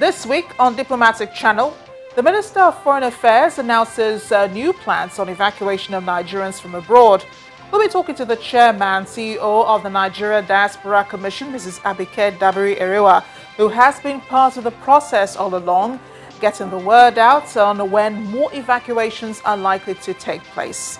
This week on Diplomatic Channel, the Minister of Foreign Affairs announces new plans on evacuation of Nigerians from abroad. We'll be talking to the chairman, CEO of the Nigeria Diaspora Commission, Mrs. Abike Dabiri-Erewa, who has been part of the process all along, getting the word out on when more evacuations are likely to take place.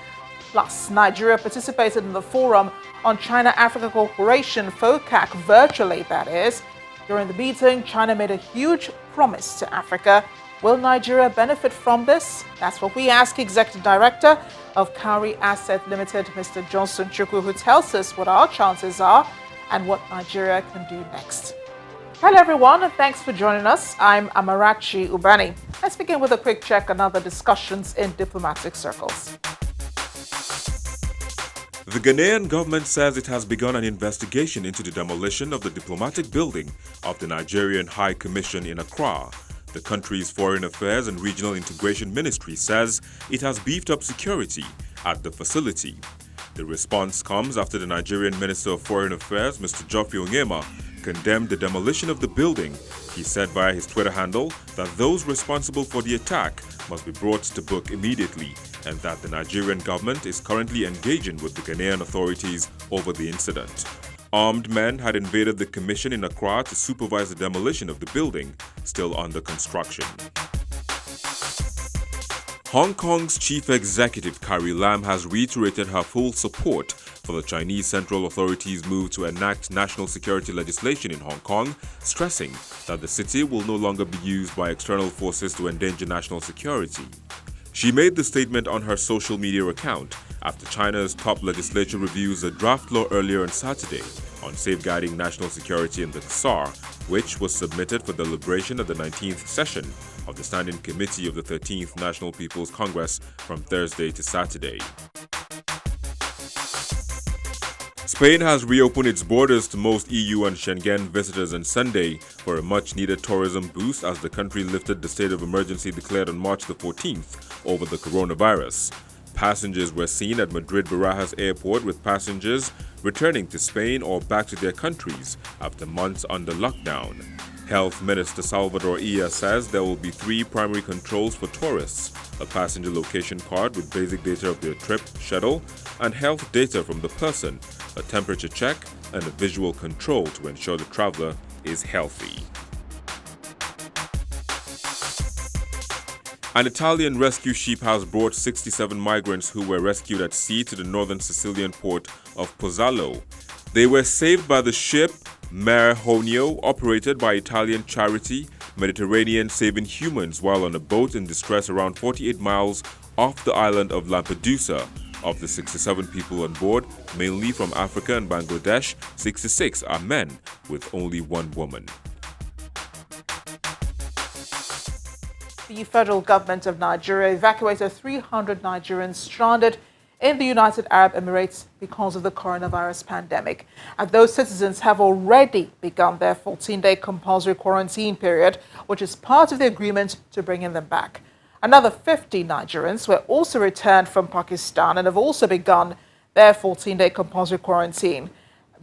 Plus, Nigeria participated in the Forum on China-Africa Cooperation, FOCAC, virtually that is. During the meeting, China made a huge promise to Africa. Will Nigeria benefit from this? That's what we ask Executive Director of Cowry Asset Limited, Mr. Johnson Chukwu, who tells us what our chances are and what Nigeria can do next. Hello everyone, and thanks for joining us. I'm Amarachi Ubani. Let's begin with a quick check on other discussions in diplomatic circles. The Ghanaian government says it has begun an investigation into the demolition of the diplomatic building of the Nigerian High Commission in Accra. The country's Foreign Affairs and Regional Integration Ministry says it has beefed up security at the facility. The response comes after the Nigerian Minister of Foreign Affairs, Mr. Geoffrey Onyema, condemned the demolition of the building. He said via his Twitter handle that those responsible for the attack must be brought to book immediately, and that the Nigerian government is currently engaging with the Ghanaian authorities over the incident. Armed men had invaded the commission in Accra to supervise the demolition of the building, still under construction. Hong Kong's chief executive Carrie Lam has reiterated her full support for the Chinese Central Authority's move to enact national security legislation in Hong Kong, stressing that the city will no longer be used by external forces to endanger national security. She made the statement on her social media account after China's top legislature reviews a draft law earlier on Saturday on safeguarding national security in the SAR, which was submitted for deliberation at the 19th session of the Standing Committee of the 13th National People's Congress from Thursday to Saturday. Spain has reopened its borders to most EU and Schengen visitors on Sunday for a much-needed tourism boost as the country lifted the state of emergency declared on March the 14th over the coronavirus. Passengers were seen at Madrid-Barajas Airport, with passengers returning to Spain or back to their countries after months under lockdown. Health Minister Salvador Illa says there will be 3 primary controls for tourists: a passenger location card with basic data of their trip schedule and health data from the person, a temperature check, and a visual control to ensure the traveler is healthy. An Italian rescue ship has brought 67 migrants who were rescued at sea to the northern Sicilian port of Pozzallo. They were saved by the ship Mare Jonio, operated by Italian charity Mediterranean Saving Humans, while on a boat in distress around 48 miles off the island of Lampedusa. Of the 67 people on board, mainly from Africa and Bangladesh, 66 are men, with only 1 woman. The federal government of Nigeria evacuated 300 Nigerians stranded in the United Arab Emirates because of the coronavirus pandemic. And those citizens have already begun their 14-day compulsory quarantine period, which is part of the agreement to bringing them back. Another 50 Nigerians were also returned from Pakistan and have also begun their 14-day compulsory quarantine.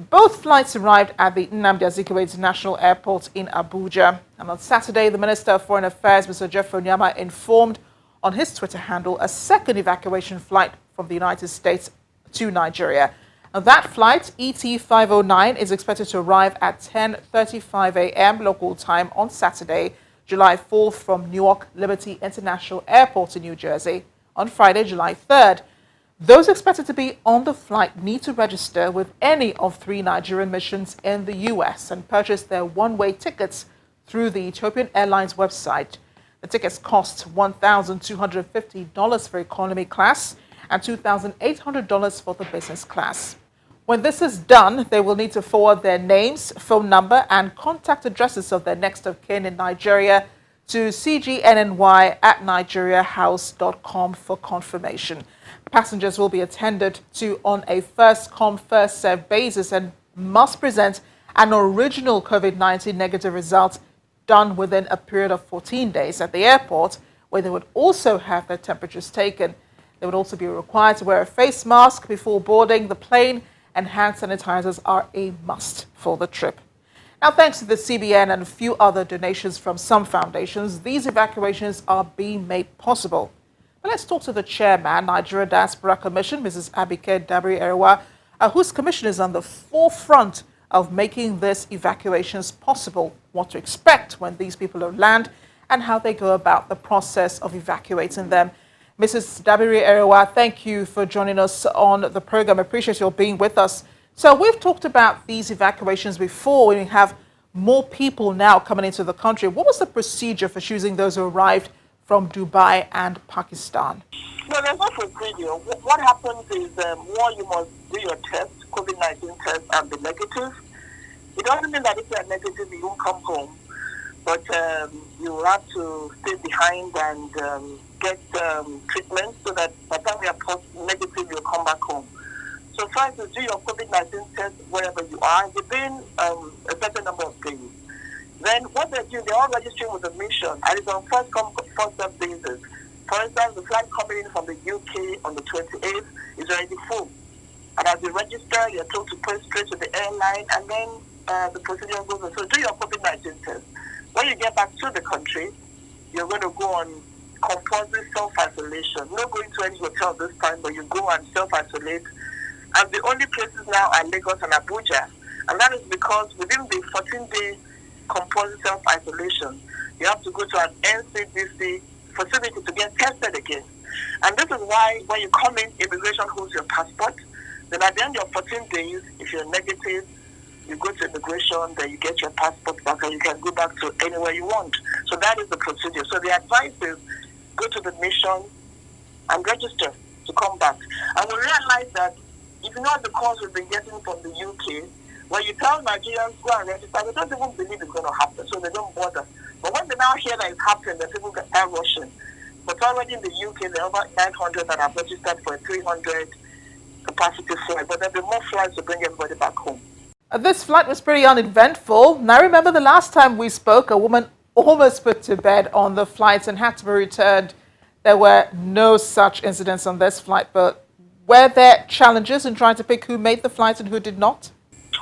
Both flights arrived at the Nnamdi Azikiwe International Airport in Abuja. And on Saturday, the Minister of Foreign Affairs, Mr. Geoffrey Onyema, informed on his Twitter handle a second evacuation flight from the United States to Nigeria. And that flight, ET509, is expected to arrive at 10:35 a.m. local time on Saturday, July 4th, from Newark Liberty International Airport in New Jersey on Friday, July 3rd. Those expected to be on the flight need to register with any of 3 Nigerian missions in the U.S. and purchase their one-way tickets through the Ethiopian Airlines website. The tickets cost $1,250 for economy class and $2,800 for the business class. When this is done, they will need to forward their names, phone number, and contact addresses of their next of kin in Nigeria to cgnny@nigeriahouse.com for confirmation. Passengers will be attended to on a first-come, first-served basis and must present an original COVID-19 negative result done within a period of 14 days at the airport, where they would also have their temperatures taken. They would also be required to wear a face mask before boarding the plane, and hand sanitizers are a must for the trip. Now, thanks to the CBN and a few other donations from some foundations, these evacuations are being made possible. But let's talk to the chairman, Nigeria Diaspora Commission, Mrs. Abike Dabiri-Erewa, whose commission is on the forefront of making these evacuations possible, what to expect when these people land, and how they go about the process of evacuating them. Mrs. Dabiri-Erewa, thank you for joining us on the program. I appreciate your being with us. So we've talked about these evacuations before. We have more people now coming into the country. What was the procedure for choosing those who arrived from Dubai and Pakistan? No, there's no procedure. What happens is, one, you must do your test, COVID-19 test, and be negative. It doesn't mean that if you are negative, you won't come home. But you have to stay behind and get treatment so that by the time you are negative, you'll come back home. So first is do your COVID-19 test wherever you are within a certain number of days. Then what they do, they're all registering with the mission, and it's on first come, first served basis. For instance, the flight coming in from the UK on the 28th is already full. And as you register, you're told to go straight to the airline, and then the procedure goes on. So do your COVID-19 test. When you get back to the country, you're going to go on compulsory self-isolation. Not going to any hotel this time, but you go and self-isolate. And the only places now are Lagos and Abuja. And that is because within the 14-day compulsory self-isolation, you have to go to an NCDC facility to get tested again. And this is why when you come in, immigration holds your passport. Then at the end of 14 days, if you're negative, you go to immigration, then you get your passport back and you can go back to anywhere you want. So that is the procedure. So the advice is go to the mission and register to come back. And we realize that if you know the calls we've been getting from the UK, when you tell Nigerians go and register, they don't even believe it's going to happen, so they don't bother. But when they now hear that it's happening, the people start rushing. But already in the UK, there are over 900 that have registered for a 300 capacity flight. But there'll be more flights to bring everybody back home. This flight was pretty uneventful. Now, I remember the last time we spoke, a woman almost put to bed on the flight and had to be returned. There were no such incidents on this flight, but were there challenges in trying to pick who made the flight and who did not?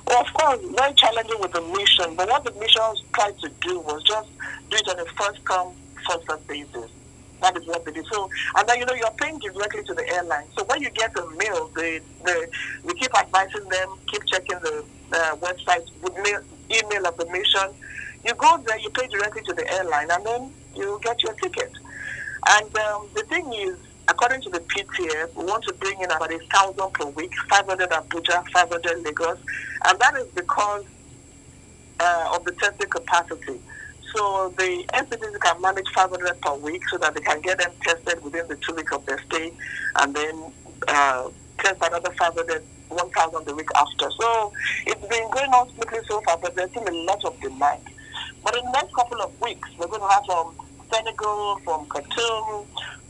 Well, of course, very challenging with the mission. But what the mission tried to do was just do it on a first come, first served basis. That is what they did. So, and then, you're paying directly to the airline. So when you get a mail, we keep advising them, keep checking the website with email of the mission. You go there, you pay directly to the airline, and then you get your ticket. And the thing is, according to the PTF, we want to bring in about 1,000 per week, 500 Abuja, 500 Lagos, and that is because of the testing capacity. So the entities can manage 500 per week so that they can get them tested within the 2 weeks of their stay, and then test another 500, 1,000 the week after. So it's been going on smoothly so far, but there's still a lot of demand. But in the next couple of weeks, we're going to have from Senegal, from Khartoum,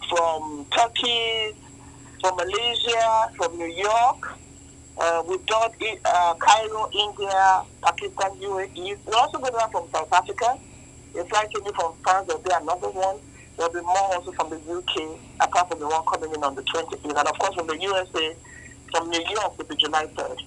from Turkey, from Malaysia, from New York. We've done Cairo, India, Pakistan, UAE. We're also going to have from South Africa. A flight coming from France, there'll be another one. There'll be more also from the UK, apart from the one coming in on the 28th. And of course from the USA, from New York will be July 3rd.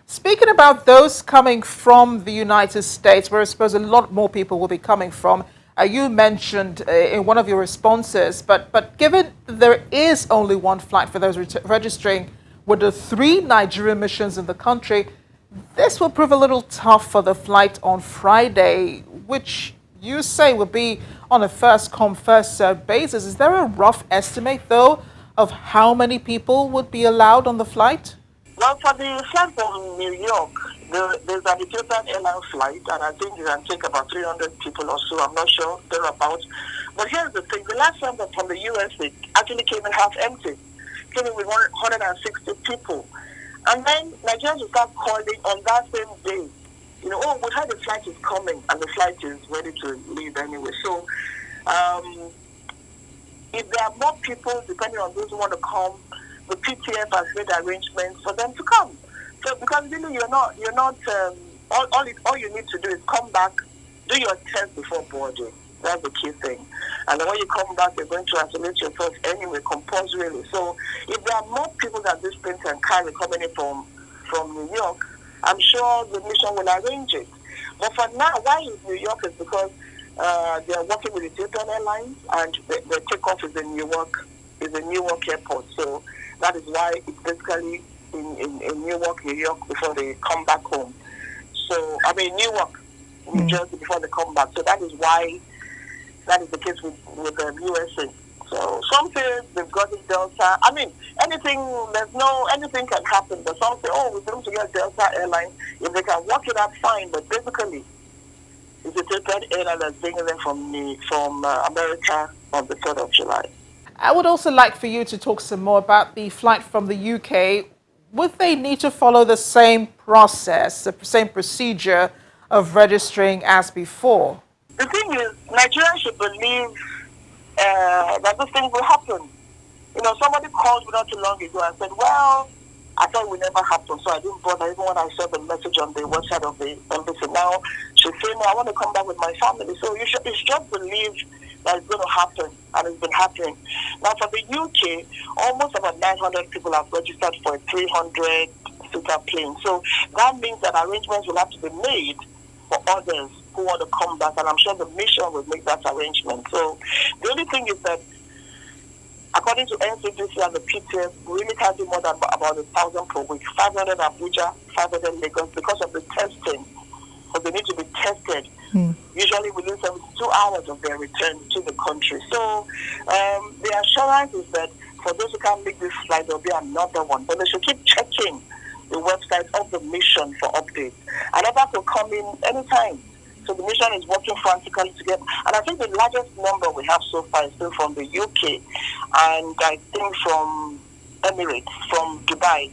Speaking about those coming from the United States, where I suppose a lot more people will be coming from, you mentioned in one of your responses, but given there is only one flight for those registering with the 3 Nigerian missions in the country, this will prove a little tough for the flight on Friday, which you say will be on a first-come, first-served basis. Is there a rough estimate, though, of how many people would be allowed on the flight? Well, for the flight from New York, there's an Ethiopian Airlines flight, and I think you can take about 300 people or so. I'm not sure, thereabouts. But here's the thing. The last one from the USA actually came in half empty. Came in with 160 people. And then Nigerians will start calling on that same day. We heard the flight is coming, and the flight is ready to leave anyway. So, if there are more people, depending on those who want to come, the PTF has made arrangements for them to come. So, because really, you're not. All you need to do is come back, do your test before boarding. That's the key thing. And then when you come back, you're going to isolate yourself anyway, compulsorily. So, if there are more people that this plane can carry coming in from New York, I'm sure the mission will arrange it. But for now, why in New York is because they are working with Ethiopian Airlines, and the takeoff is in Newark, airport. So that is why it's basically in Newark, New York, before they come back home. So Newark, New Jersey, before they come back. So that is why that is the case with the USA. So some say they've gotten Delta. Anything can happen. But some say, we're going to get Delta Airlines. If they can work it out, fine. But basically, it's a Ethiopian airline that's bringing them from America on the 3rd of July. I would also like for you to talk some more about the flight from the UK. Would they need to follow the same process, the same procedure of registering as before? The thing is, Nigerians should believe that this thing will happen. Somebody called me not too long ago and said, well, I thought it would never happen, so I didn't bother even when I saw the message on the website of the embassy. Now, she's saying, I want to come back with my family. So you should just believe that it's going to happen, and it's been happening. Now, for the UK, almost about 900 people have registered for a 300-seater plane. So that means that arrangements will have to be made for others who want to come back, and I'm sure the mission will make that arrangement. So the only thing is that, according to NCDC and the PTF, we really can't do more than about 1,000 per week. 500 Abuja, 500 Lagos, because of the testing. So they need to be tested, usually within 72 hours of their return to the country. So the assurance is that for those who can't make this flight, there will be another one. But they should keep checking the website of the mission for updates. And others will come in anytime. So the mission is working frantically to get, and I think the largest number we have so far is still from the UK, and I think from Emirates, from Dubai.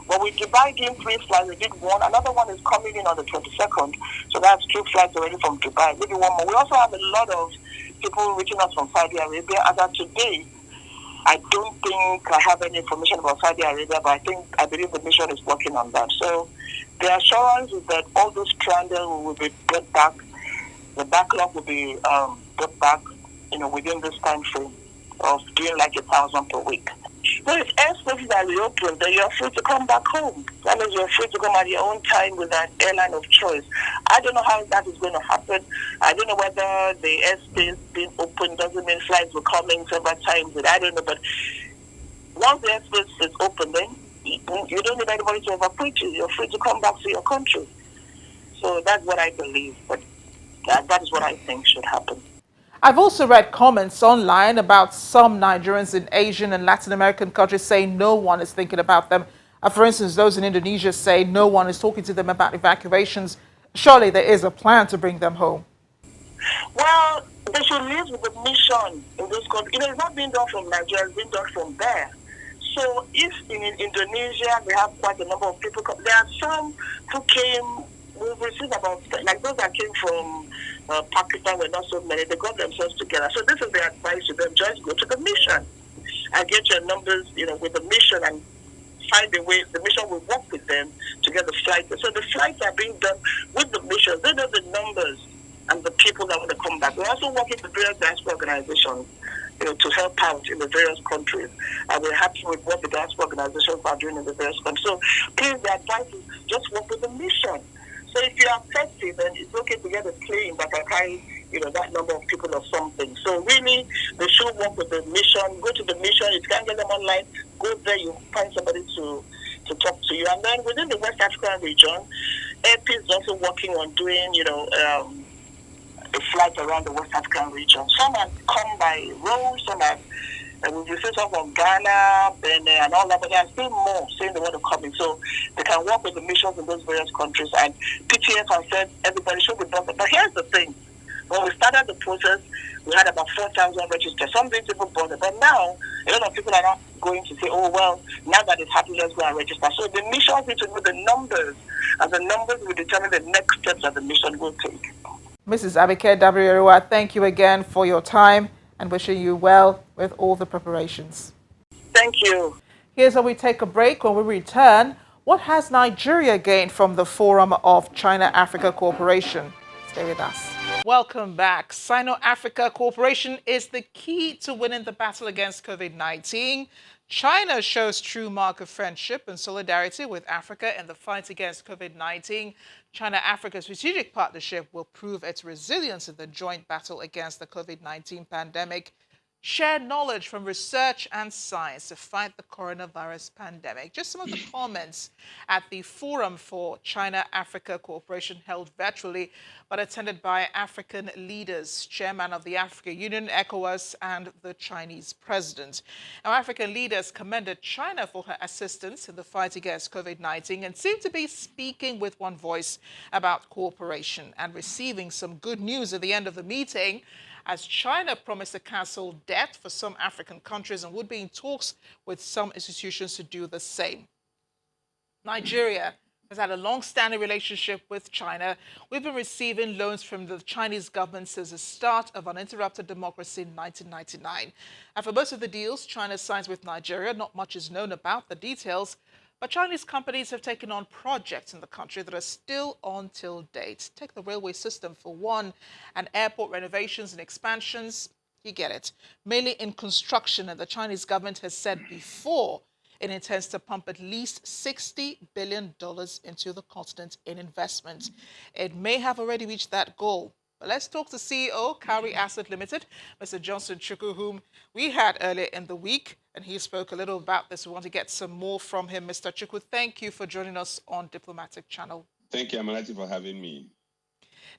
But with Dubai doing 3 flights, we did one. Another one is coming in on the 22nd, so that's 2 flights already from Dubai. Maybe one more. We also have a lot of people reaching us from Saudi Arabia. As of today, I don't think I have any information about Saudi Arabia, but I believe the mission is working on that. So the assurance is that all those stranded will be brought back. The backlog will be brought back, within this time frame of doing like 1,000 per week. So if airspaces are reopened, then you're free to come back home. That means you're free to come at your own time with an airline of choice. I don't know how that is going to happen. I don't know whether the airspace being open doesn't mean flights will come in several times. I don't know, but once the airspace is open, then you don't need anybody to evacuate you. You're free to come back to your country. So that's what I believe, but that is what I think should happen. I've also read comments online about some Nigerians in Asian and Latin American countries saying no one is thinking about them. For instance, those in Indonesia say no one is talking to them about evacuations. Surely there is a plan to bring them home. Well, they should live with the mission in this country. It's not being done from Nigeria, it's being done from there. So if in Indonesia they have quite a number of people, there are some who came, we've received about, like those that came from Pakistan were not so many, they got themselves together. So this is the advice to them, just go to the mission and get your numbers, with the mission, and find a way, the mission will work with them to get the flights. So the flights are being done with the mission. They know the numbers and the people that want to come back. We're also working with various diaspora organizations, to help out in the various countries. And we're happy with what the diaspora organizations are doing in the various countries. So please, the advice is just work with the mission. So if you are affected, then it's okay to get a plane that can carry, that number of people or something. So really, they should work with the mission. Go to the mission. If you can't get them online, go there. You find somebody to talk to you. And then within the West African region, AP is also working on doing, a flight around the West African region. Some have come by road, some have, we've received some from Ghana, Benin, and all that, but there are still more saying they want to come in. So they can work with the missions in those various countries. And PTF has said everybody should be bothered. But here's the thing. When we started the process, we had about 4,000 registered. Some didn't even bother. But now, a lot of people are not going to say, now that it's happening, let's go and register. So the missions need to know the numbers, and the numbers will determine the next steps that the mission will take. Mrs. Abike Dabiri-Eruwa, thank you again for your time and wishing you well with all the preparations. Thank you. Here's where we take a break. When we return, what has Nigeria gained from the Forum of China-Africa Cooperation? Stay with us. Welcome back. Sino-Africa cooperation is the key to winning the battle against COVID-19. China shows true mark of friendship and solidarity with Africa in the fight against COVID-19. China-Africa strategic partnership will prove its resilience in the joint battle against the COVID-19 pandemic. Share knowledge from research and science to fight the coronavirus pandemic. Just some of the comments at the Forum for China-Africa Cooperation held virtually, but attended by African leaders, Chairman of the African Union, ECOWAS, and the Chinese president. Now, African leaders commended China for her assistance in the fight against COVID-19 and seemed to be speaking with one voice about cooperation and receiving some good news at the end of the meeting, as China promised to cancel debt for some African countries and would be in talks with some institutions to do the same. Nigeria has had a long-standing relationship with China. We've been receiving loans from the Chinese government since the start of uninterrupted democracy in 1999. And for most of the deals China signs with Nigeria, not much is known about the details, but Chinese companies have taken on projects in the country that are still on till date. Take the railway system for one, and airport renovations and expansions, you get it. Mainly in construction, and the Chinese government has said before it intends to pump at least $60 billion into the continent in investment. It may have already reached that goal. But let's talk to CEO, Cowry Asset Limited, Mr. Johnson Chukwu, whom we had earlier in the week, and he spoke a little about this. We want to get some more from him. Mr. Chukwu, thank you for joining us on Diplomatic Channel. Thank you, Amalati, for having me.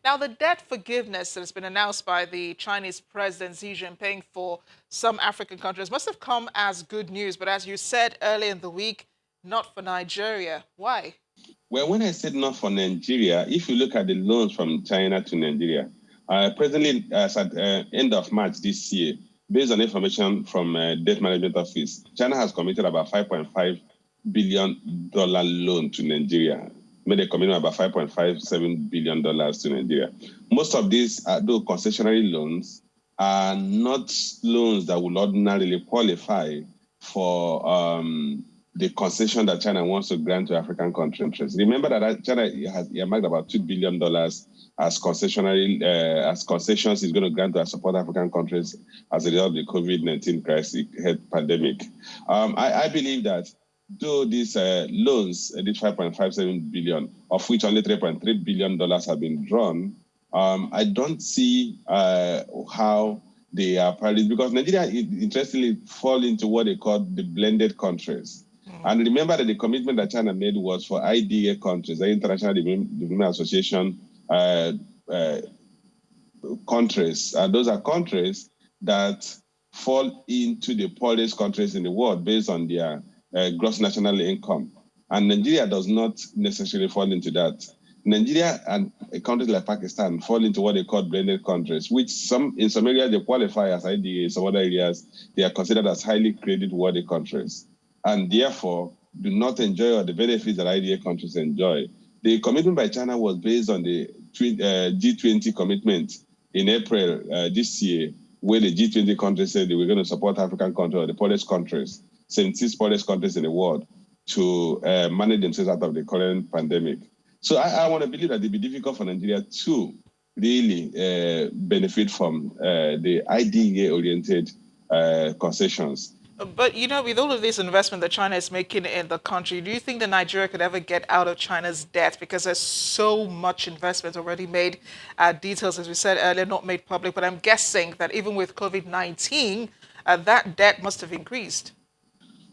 Now, the debt forgiveness that has been announced by the Chinese President Xi Jinping for some African countries must have come as good news. But as you said earlier in the week, not for Nigeria. Why? Well, when I said not for Nigeria, if you look at the loans from China to Nigeria, presently, as at end of March this year, based on information from Debt Management Office, China has committed about $5.5 billion loan to Nigeria. Made a commitment about $5.57 billion to Nigeria. Most of these, though concessionary loans, are not loans that would ordinarily qualify for the concession that China wants to grant to African countries. Remember that China has earmarked about $2 billion as concessions is going to grant to support African countries as a result of the COVID-19 crisis pandemic. I believe that though these loans, this $5.57 billion, of which only $3.3 billion have been drawn, I don't see how they are priorities, because Nigeria, interestingly, fall into what they call the blended countries. And remember that the commitment that China made was for IDA countries, the International Development Association countries. Those are countries that fall into the poorest countries in the world based on their gross national income. And Nigeria does not necessarily fall into that. Nigeria and countries like Pakistan fall into what they call blended countries, which in some areas they qualify as IDA, in some other areas they are considered as highly credit-worthy countries, and therefore do not enjoy all the benefits that IDA countries enjoy. The commitment by China was based on the G20 commitment in April this year, where the G20 countries said they were going to support African countries, or the poorest countries, 76 poorest countries in the world, to manage themselves out of the current pandemic. So I want to believe that it will be difficult for Nigeria to really benefit from the IDA-oriented concessions. But, you know, with all of this investment that China is making in the country, do you think that Nigeria could ever get out of China's debt? Because there's so much investment already made. Details, as we said earlier, not made public. But I'm guessing that even with COVID-19, that debt must have increased.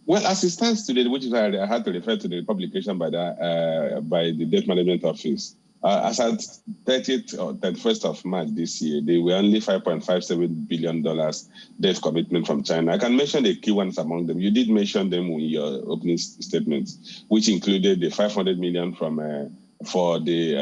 Well, as it stands today, which is why I had to refer to the publication by the Debt Management Office, as at 30th or 31st of March this year, they were only $5.57 billion debt commitment from China. I can mention the key ones among them. You did mention them in your opening statements, which included the $500 million for the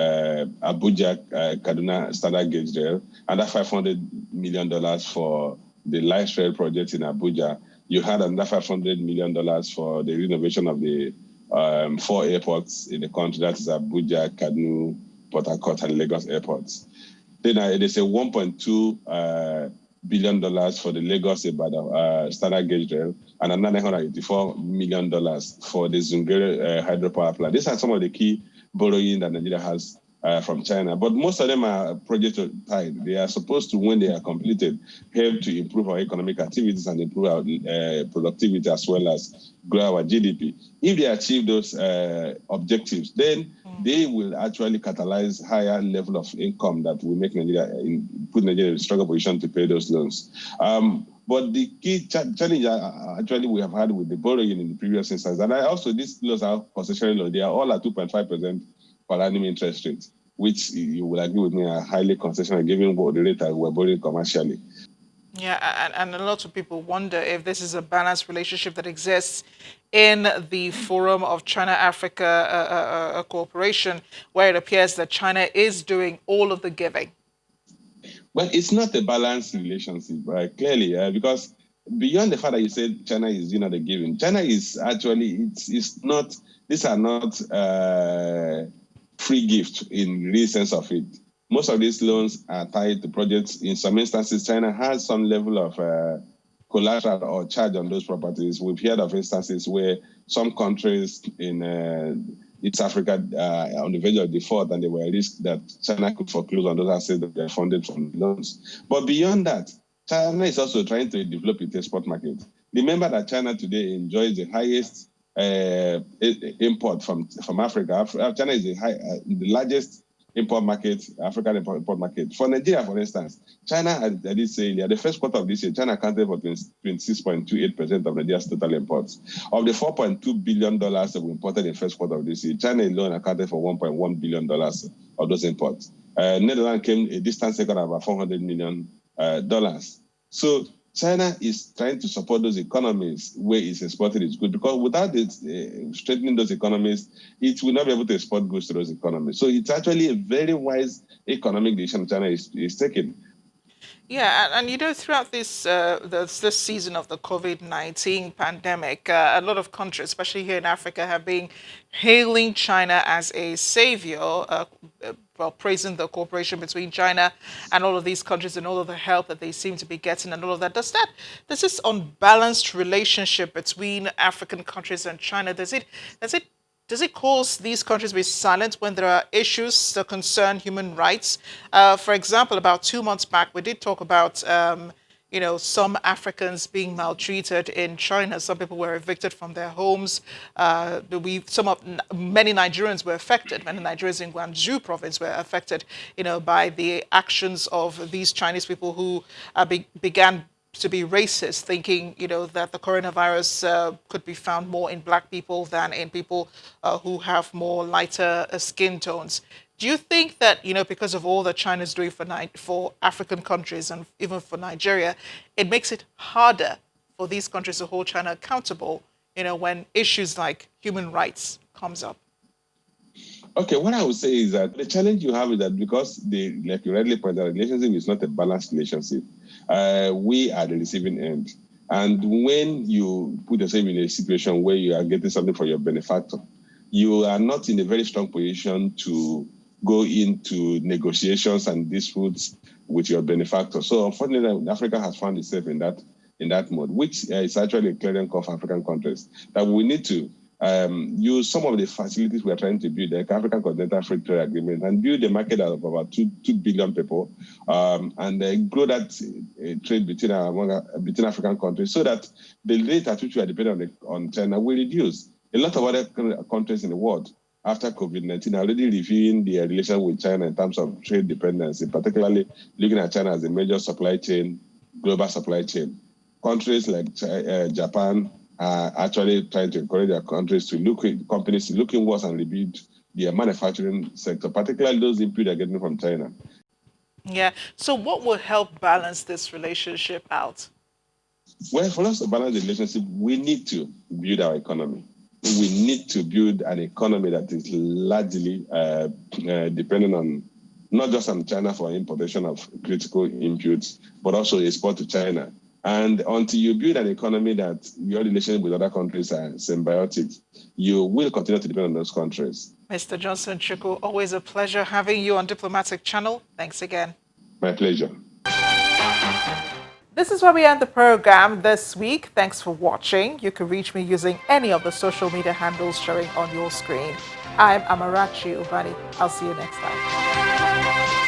Abuja Kaduna Standard Gauge Rail, and that $500 million for the light rail project in Abuja. You had another $500 million for the renovation of the 4 airports in the country, that is Abuja, Kaduna, Port Harcourt, and Lagos airports. Then there's a $1.2 billion for the Lagos Standard Gauge Rail, and another $984 million for the Zungere hydropower plant. These are some of the key borrowing that Nigeria has from China. But most of them are project tied. They are supposed to, when they are completed, help to improve our economic activities and improve our productivity as well as grow our GDP. If they achieve those objectives, then they will actually catalyze higher level of income that will make Nigeria, put Nigeria in a stronger position to pay those loans. But the key challenge actually we have had with the borrowing in the previous instance, and also these loans are concessional loans, they are all at 2.5% per annum interest rate, which you will agree with me are highly concessional given what the rate that we're borrowing commercially. Yeah, and a lot of people wonder if this is a balanced relationship that exists in the Forum of China-Africa Cooperation, where it appears that China is doing all of the giving. Well, it's not a balanced relationship, right? Clearly, because beyond the fact that you said China is doing all the giving, China is actually, it's not, these are not free gift in the real sense of it. Most of these loans are tied to projects. In some instances, China has some level of collateral or charge on those properties. We've heard of instances where some countries in East Africa on the verge of default, and there were risks that China could foreclose on those assets that they're funded from loans. But beyond that, China is also trying to develop its export market. Remember that China today enjoys the highest import from Africa. China is the largest import market, African import market. For Nigeria, for instance, China, I did say earlier, the first quarter of this year, China accounted for 26.28% of Nigeria's total imports. Of the $4.2 billion that we imported in the first quarter of this year, China alone accounted for $1.1 billion of those imports. Netherlands came a distant second at about $400 million. So China is trying to support those economies where it's exporting its goods, because without it strengthening those economies, it will not be able to export goods to those economies. So it's actually a very wise economic decision China is taking. Yeah, and you know, throughout this this season of the COVID-19 pandemic, a lot of countries, especially here in Africa, have been hailing China as a savior, well, praising the cooperation between China and all of these countries and all of the help that they seem to be getting and all of that. Does this unbalanced relationship between African countries and China, does it cause these countries to be silent when there are issues that concern human rights? For example, about 2 months back, we did talk about, some Africans being maltreated in China. Some people were evicted from their homes. Many Nigerians were affected. Many Nigerians in Guangzhou province were affected, by the actions of these Chinese people who began to be racist, thinking, that the coronavirus could be found more in black people than in people who have more lighter skin tones. Do you think that, because of all that China is doing for African countries and even for Nigeria, it makes it harder for these countries to hold China accountable, when issues like human rights comes up? Okay, what I would say is that the challenge you have is that because like you rightly pointed out, the relationship is not a balanced relationship. We are the receiving end. And when you put yourself in a situation where you are getting something for your benefactor, you are not in a very strong position to go into negotiations and disputes with your benefactor. So unfortunately, Africa has found itself in that mode, which is actually a clearing call for African countries, that we need to use some of the facilities we are trying to build, like African Continental Free Trade Agreement, and build a market of about 2 billion people, and grow that trade between African countries, so that the rate at which we are dependent on China will reduce. A lot of other countries in the world after COVID-19 are already reviewing their relation with China in terms of trade dependency, particularly looking at China as a major supply chain, global supply chain. Countries like Japan are actually trying to encourage their companies to look inwards and rebuild their manufacturing sector, particularly those inputs they're getting from China. Yeah. So what will help balance this relationship out? Well, for us to balance the relationship, we need to build our economy. We need to build an economy that is largely dependent on not just on China for importation of critical inputs, but also export to China. And until you build an economy that your relationship with other countries are symbiotic, you will continue to depend on those countries. Mr. Johnson Chukwu, always a pleasure having you on Diplomatic Channel. Thanks again. My pleasure. This is where we end the program this week. Thanks for watching. You can reach me using any of the social media handles showing on your screen. I'm Amarachi Ubani. I'll see you next time.